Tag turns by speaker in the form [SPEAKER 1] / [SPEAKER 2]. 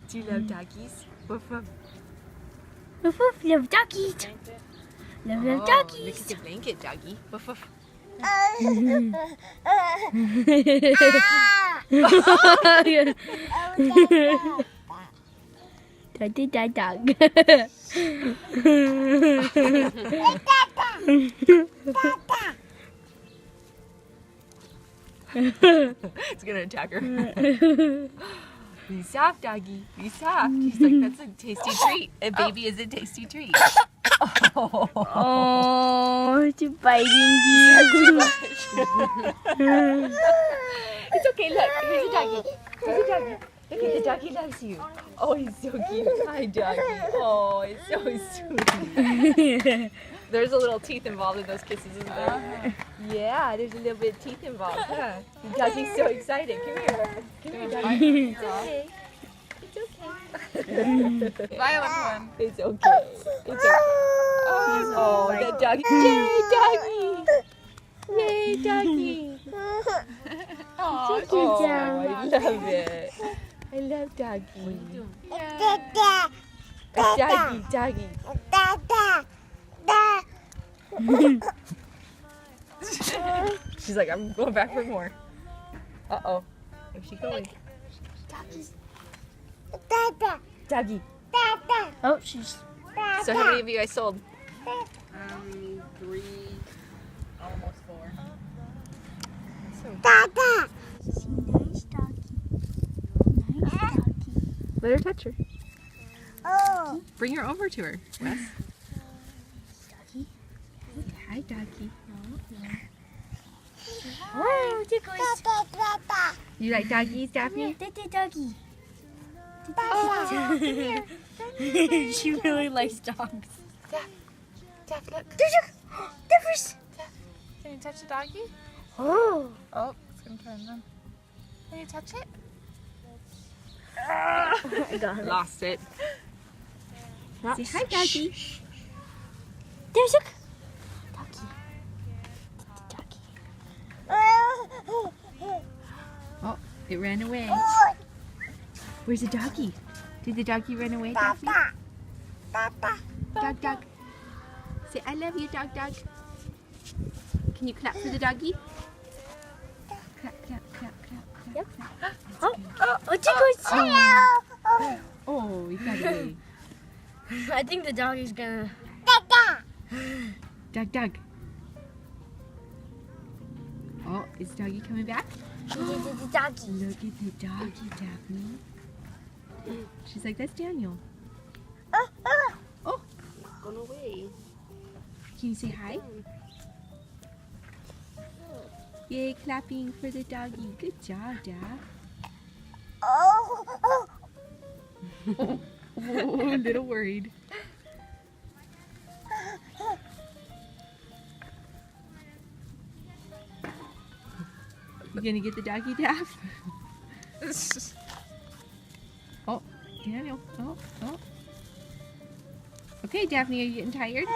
[SPEAKER 1] Do you love doggies? Woof woof.
[SPEAKER 2] Woof woof, love doggies. Love
[SPEAKER 1] Look
[SPEAKER 2] doggies.
[SPEAKER 1] at the blanket, doggy. Woof woof.
[SPEAKER 2] Daddy dog.
[SPEAKER 1] It's gonna attack her. Be soft, doggy. Be soft. He's like, that's a tasty treat. A baby is a tasty treat. Oh,
[SPEAKER 2] Oh, it's biting you.
[SPEAKER 1] It's okay. Look, here's a doggy. Here's a doggy. Look at the doggy loves you. Oh, he's so cute. Hi, doggy. Oh, it's so sweet. There's a little teeth involved in those kisses, isn't there? Yeah, there's a little bit of teeth involved, huh? The doggy's so excited. Come here. Come here, doggy. It's okay. It's okay.
[SPEAKER 3] Violent one.
[SPEAKER 1] It's okay. It's okay. Oh, that doggy. Yay, doggy. Yay, doggy.
[SPEAKER 3] Oh,
[SPEAKER 1] Oh, I love it. I love doggy. Doggy. She's like, I'm going back for more. Uh-oh. Where's she going? Doggy.
[SPEAKER 2] Oh, she's.
[SPEAKER 1] So how many of you guys sold?
[SPEAKER 3] 3, almost 4.
[SPEAKER 2] Nice doggy. Nice doggy.
[SPEAKER 1] Let her touch her.
[SPEAKER 2] Oh.
[SPEAKER 1] Bring her over to her, Wes.
[SPEAKER 2] Doggy.
[SPEAKER 1] Hi, doggy.
[SPEAKER 2] Oh, tickles.
[SPEAKER 1] You like doggies, Daphne?
[SPEAKER 2] Doggy. She really likes dogs.
[SPEAKER 1] Daph, look.
[SPEAKER 2] Difference.
[SPEAKER 3] Can you touch the doggy?
[SPEAKER 2] Oh.
[SPEAKER 3] Oh, it's gonna turn them. Can you touch it?
[SPEAKER 2] I got her.
[SPEAKER 1] Lost it. Say hi, doggy.
[SPEAKER 2] There's a doggy.
[SPEAKER 1] Oh, it ran away. Where's the doggy? Did the doggy run away, Daphne? Dog. Say, I love you, dog. Can you clap for the doggy? Clap.
[SPEAKER 2] Yep. Oh, tickles.
[SPEAKER 1] Oh, he got away.
[SPEAKER 2] I think the dog is gonna.
[SPEAKER 1] Dog. Oh, is doggy coming back?
[SPEAKER 2] Doggy.
[SPEAKER 1] Look at the doggy, Daphne. She's like, that's Daniel. Oh,
[SPEAKER 2] Gone away.
[SPEAKER 1] can you say hi? Yay, clapping for the doggy. Good job, Daph.
[SPEAKER 2] Oh.
[SPEAKER 1] Oh, a little worried. You gonna get the doggy, Daph? Oh, Daniel. Oh. Okay, Daphne, are you getting tired?